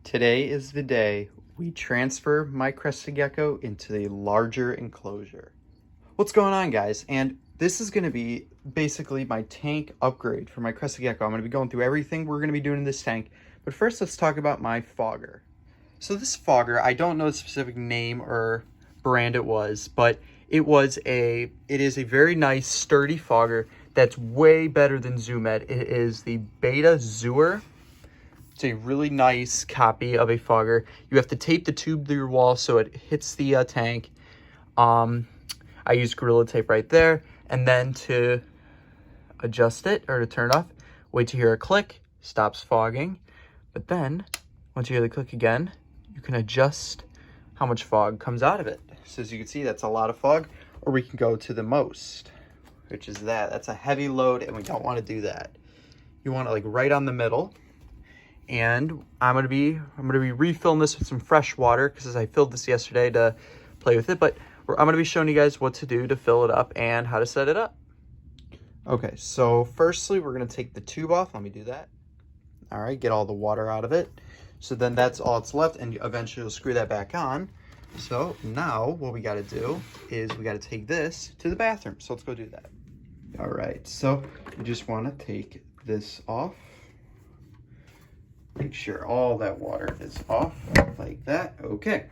Today is the day we transfer my Crested Gecko into the larger enclosure. What's going on, guys? And this is going to be basically my tank upgrade for my Crested Gecko. I'm going to be going through everything we're going to be doing in this tank. But first, let's talk about my fogger. So this fogger, I don't know the specific name or brand it was, but it is a very nice, sturdy fogger that's way better than ZoomEd. It is the Beta Zooer. It's a really nice copy of a fogger. You have to tape the tube to your wall so it hits the tank. I use Gorilla Tape right there. And then to adjust it or to turn it off, wait to hear a click, stops fogging. But then, once you hear the click again, you can adjust how much fog comes out of it. So as you can see, that's a lot of fog. Or we can go to the most, which is that. That's a heavy load, and we don't want to do that. You want it like right on the middle. And I'm gonna be refilling this with some fresh water because I filled this yesterday to play with it. But I'm gonna be showing you guys what to do to fill it up and how to set it up. Okay, so firstly, we're gonna take the tube off. Let me do that. All right, get all the water out of it. So then that's all that's left, and eventually you'll screw that back on. So now what we gotta do is we gotta take this to the bathroom. So let's go do that. All right, so you just wanna take this off. Make sure all that water is off like that. Okay.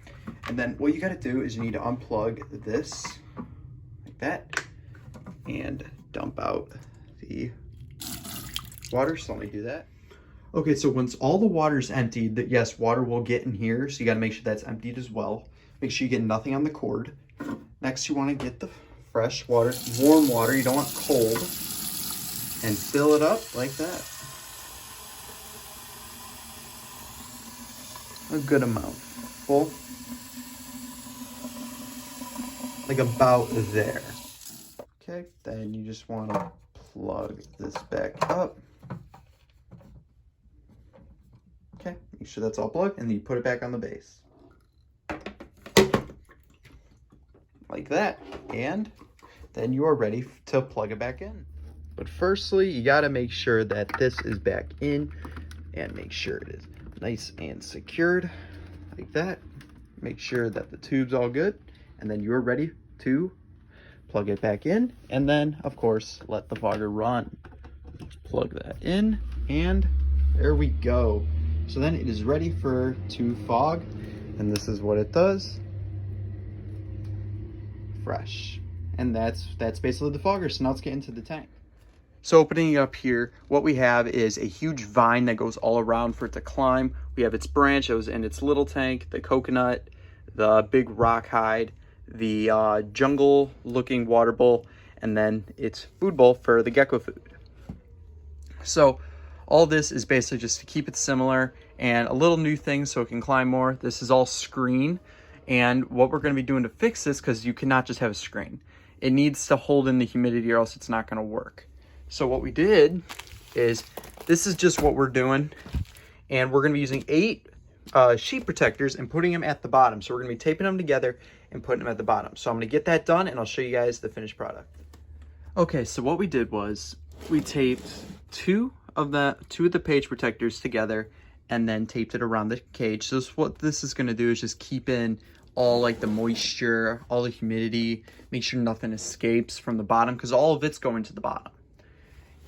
And then what you got to do is you need to unplug this like that and dump out the water. So let me do that. Okay, so once all the water is emptied, yes, water will get in here. So you got to make sure that's emptied as well. Make sure you get nothing on the cord. Next, you want to get the fresh water, warm water. You don't want cold. And fill it up like that. A good amount. Full. Like about there. Okay, then you just want to plug this back up. Okay, make sure that's all plugged, and then you put it back on the base. Like that. And then you are ready to plug it back in. But firstly, you got to make sure that this is back in and make sure it is nice and secured like that. Make sure that the tube's all good, and then you're ready to plug it back in, and then of course let the fogger run. Plug that in, and there we go. So then it is ready to fog, and this is what it does. Fresh. And that's basically the fogger. So now let's get into the tank. So opening it up here, what we have is a huge vine that goes all around for it to climb. We have its branch that was in its little tank, the coconut, the big rock hide, the jungle looking water bowl, and then its food bowl for the gecko food. So all this is basically just to keep it similar and a little new thing so it can climb more. This is all screen, and what we're going to be doing to fix this, because you cannot just have a screen. It needs to hold in the humidity or else it's not going to work. So what we did is, this is just what we're doing, and we're going to be using 8 sheet protectors and putting them at the bottom. So we're going to be taping them together and putting them at the bottom. So I'm going to get that done, and I'll show you guys the finished product. Okay, so what we did was we taped two of the page protectors together and then taped it around the cage. So what this is going to do is just keep in all like the moisture, all the humidity, make sure nothing escapes from the bottom, because all of it's going to the bottom.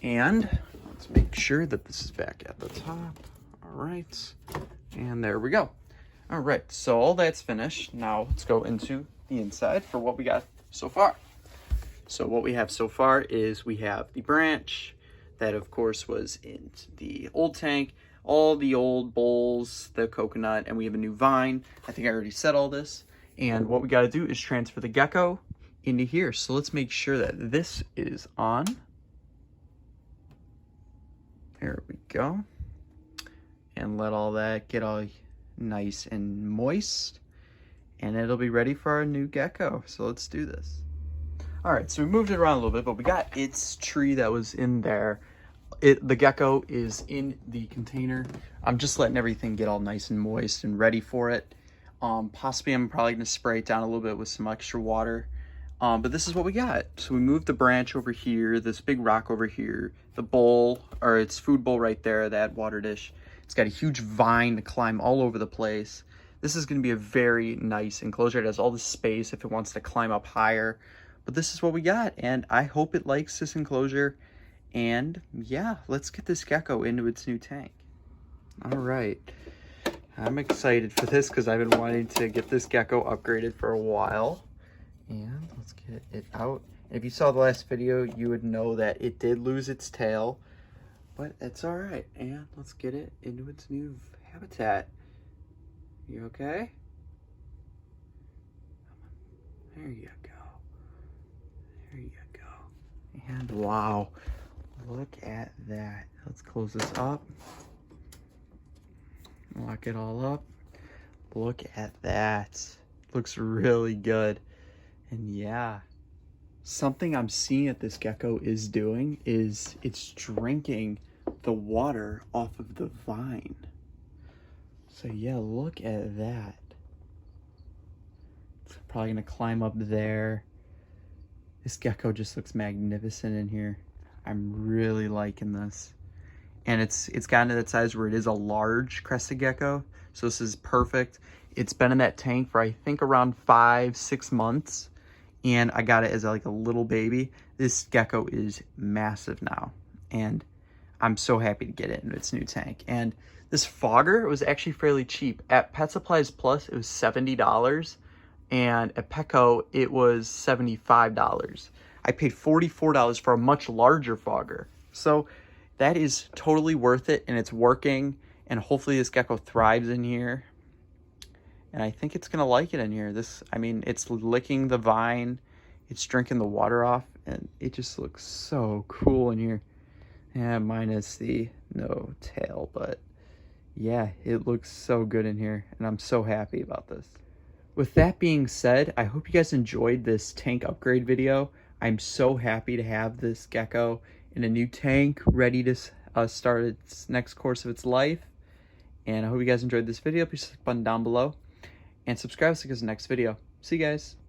And let's make sure that this is back at the top. All right, and there we go. All right, so all that's finished. Now let's go into the inside for what we got so far. So what we have so far is we have the branch that of course was in the old tank, all the old bowls, the coconut, and we have a new vine. I think I already said all this. And what we got to do is transfer the gecko into here. So let's make sure that this is on. There we go. And let all that get all nice and moist. And it'll be ready for our new gecko. So let's do this. All right, so we moved it around a little bit, but we got its tree that was in there. The gecko is in the container. I'm just letting everything get all nice and moist and ready for it. Possibly I'm probably gonna spray it down a little bit with some extra water. But this is what we got. So we moved the branch over here, this big rock over here, the bowl, or its food bowl right there, that water dish, It's got a huge vine to climb all over the place. This is going to be a very nice enclosure. It has all the space if it wants to climb up higher. But this is what we got, and I hope it likes this enclosure. And yeah, let's get this gecko into its new tank. All right. I'm excited for this because I've been wanting to get this gecko upgraded for a while. And let's get it out. If you saw the last video, you would know that it did lose its tail, but it's all right. And let's get it into its new habitat. You okay? There you go. There you go. And wow, look at that. Let's close this up. Lock it all up. Look at that. Looks really good. And yeah, something I'm seeing that this gecko is doing is it's drinking the water off of the vine. So yeah, look at that. It's probably gonna climb up there. This gecko just looks magnificent in here. I'm really liking this. And it's gotten to that size where it is a large crested gecko. So this is perfect. It's been in that tank for I think around 5-6 months. And I got it as like a little baby. This gecko is massive now. And I'm so happy to get it in its new tank. And this fogger was actually fairly cheap. At Pet Supplies Plus, it was $70. And at Petco, it was $75. I paid $44 for a much larger fogger. So that is totally worth it, and it's working. And hopefully this gecko thrives in here. And I think it's gonna like it in here. I mean, it's licking the vine, it's drinking the water off, and it just looks so cool in here. Yeah, minus the no tail, but yeah, it looks so good in here, and I'm so happy about this. With that being said, I hope you guys enjoyed this tank upgrade video. I'm so happy to have this gecko in a new tank, ready to start its next course of its life. And I hope you guys enjoyed this video. Please click the button down below and subscribe to see the next video. See you guys.